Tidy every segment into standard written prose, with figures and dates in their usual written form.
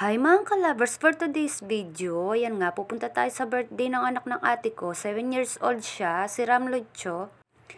Hi mga kalabers, for today's video, ayan nga, pupunta tayo sa birthday ng anak ng ate ko. 7 years old siya, si Ram Lucho.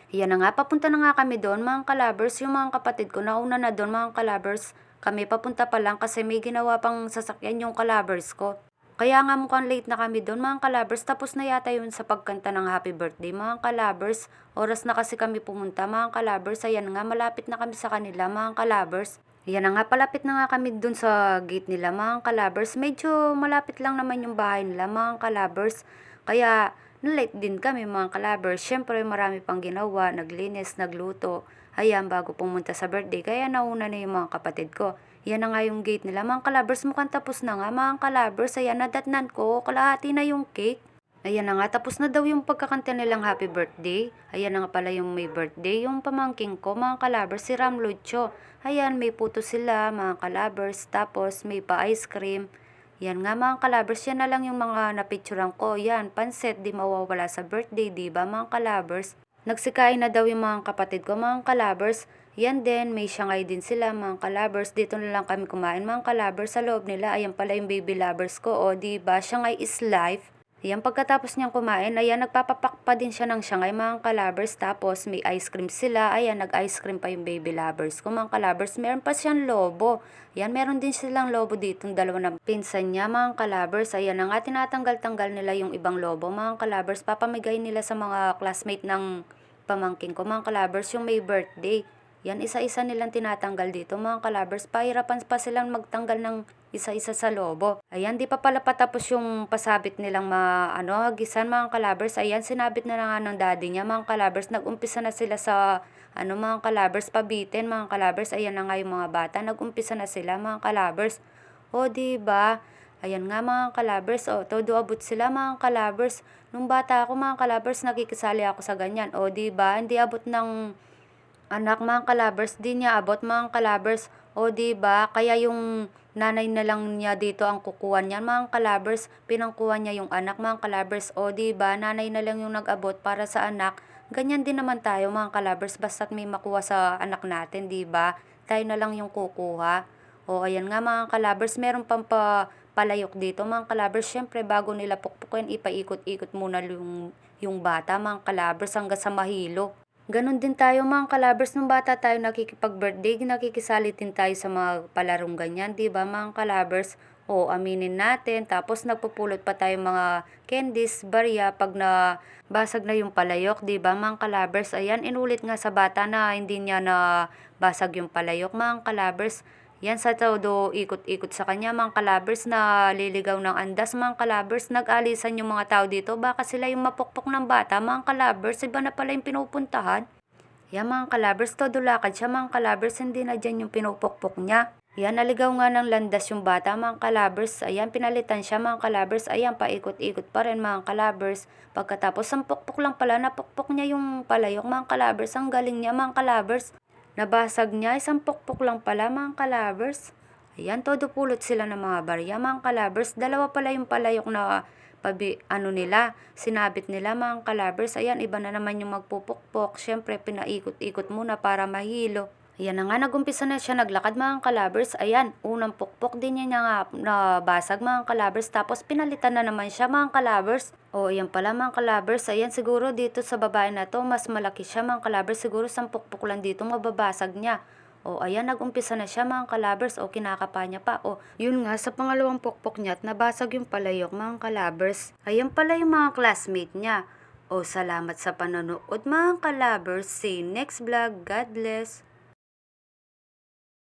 Ayan na nga, papunta na nga kami doon mga kalabers. Yung mga kapatid ko, nauna na doon mga kalabers. Kami papunta pa lang kasi may ginawa pang sasakyan yung kalabers ko. Kaya nga mukhang late na kami doon mga kalabers. Tapos na yata yun sa pagkanta ng happy birthday mga kalabers. Oras na kasi kami pumunta mga kalabers. Ayan nga, malapit na kami sa kanila mga kalabers. Ayan na nga, palapit na nga kami dun sa gate nila mga kalabers. Medyo malapit lang naman yung bahay nila mga kalabers. Kaya na-late din kami mga kalabers. Syempre marami pang ginawa, naglinis, nagluto. Ayan, bago pumunta sa birthday. Kaya nauna na yung mga kapatid ko. Yan na nga yung gate nila mga kalabers. Mukhang tapos na nga mga kalabers. Ayan, nadatnan ko. Kalahati na yung cake. Ayan na nga, tapos na daw yung pagkakanta nilang happy birthday. Ayan na nga pala yung may birthday. Yung pamangking ko, mga kalabers, si Ram Lucho. Ayan, may puto sila, mga kalabers. Tapos may pa-ice cream. Yan nga mga kalabers, yan na lang yung mga napicturan ko. Yan, pansit, di mawawala sa birthday, di ba mga kalabers? Nagsikain na daw yung mga kapatid ko, mga kalabers. Yan din, may siyangay din sila, mga kalabers. Dito na lang kami kumain, mga kalabers, sa loob nila. Ayan pala yung baby lovers ko, o di ba? Siyangay is life. Ayan, pagkatapos niyang kumain, ayan, nagpapapak pa din siya ng siyangay, mga kalabers. Tapos, may ice cream sila. Ayan, nag-ice cream pa yung baby lovers ko, mga kalabers. Meron pa siyang lobo. Ayan, meron din silang lobo dito, dalawa na pinsan niya, mga kalabers. Ayan na nga, tinatanggal-tanggal nila yung ibang lobo, mga kalabers. Papamigay nila sa mga classmate ng pamangking ko, mga kalabers, yung may birthday. Yan, isa-isa nilang tinatanggal dito mga kalabers. Pahirapan pa silang magtanggal ng isa-isa sa lobo. Ayan, di pa pala patapos yung pasabit nilang hagisan mga kalabers. Ayan, sinabit na nga ng daddy niya mga kalabers. Nag-umpisa na sila sa mga kalabers, pabitin mga kalabers. Ayan na nga yung mga bata. Nag-umpisa na sila mga kalabers. O, di ba? Ayan nga mga kalabers, todo abot sila mga kalabers. Nung bata ako mga kalabers, nakikisali ako sa ganyan. O, di ba? Hindi abot ng anak mga kalabers, di niya abot mga kalabers. O di ba? Kaya yung nanay na lang niya dito ang kukuha niya mga kalabers. Pinangkuha niya yung anak mga kalabers. O di ba? Nanay na lang yung nag-abot para sa anak. Ganyan din naman tayo mga kalabers, basta't may makuha sa anak natin, di ba? Tayo na lang yung kukuha. O ayan nga mga kalabers, meron pang palayok dito mga kalabers. Syempre bago nila pukpukin, ipaikot-ikot muna yung bata mga kalabers hanggang sa mahilo. Ganon din tayo mga kalabers, nung bata tayo nakikipag-birthday, nakikisali din tayo sa mga palarong ganyan, di ba mga kalabers? O aminin natin, tapos nagpupulot pa tayo mga candies, barya, pag na basag na yung palayok, di ba mga kalabers? Ayan, inulit nga sa bata na hindi niya na basag yung palayok, mga kalabers. Yan sa todo ikot-ikot sa kanya mga kalabers, na liligaw ng andas mga kalabers. Nag-alisan yung mga tao dito, baka sila yung mapukpok ng bata mga kalabers. Iba na pala yung pinupuntahan. Yan mga kalabers, todo lakad siya mga kalabers, hindi na dyan yung pinupukpok niya. Yan, naligaw nga ng landas yung bata mga kalabers. Ayan, pinalitan siya mga kalabers. Ayan, paikot-ikot pa rin mga kalabers. Pagkatapos, ang pukpok lang pala, napukpok niya yung palayok mga kalabers. Ang galing niya mga kalabers. Nabasag niya, isang pukpok lang pala mga kalabers. Ayan, todo pulot sila ng mga barya mga kalabers. Dalawa pala yung palayok na nila, sinabit nila mga kalabers. Ayan, iba na naman yung magpupukpok. Siyempre, pinaikot-ikot muna para mahilo. Ayan na nga, nagumpisa na siya naglakad mga kalabers. Ayan, unang pukpok din niya nga nabasag mga kalabers. Tapos pinalitan na naman siya mga kalabers. O, ayan pala mga kalabers. Ayan, siguro dito sa babae na to, mas malaki siya mga kalabers. Siguro 10 pukpok lang dito mababasag niya. O, ayan, nagumpisa na siya mga kalabers. O, kinakapa niya pa. O, yun nga, sa pangalawang pukpok niya at nabasag yung palayok mga kalabers. Ayan pala yung mga classmate niya. O, salamat sa panonood mga kalabers. See you next vlog. God bless.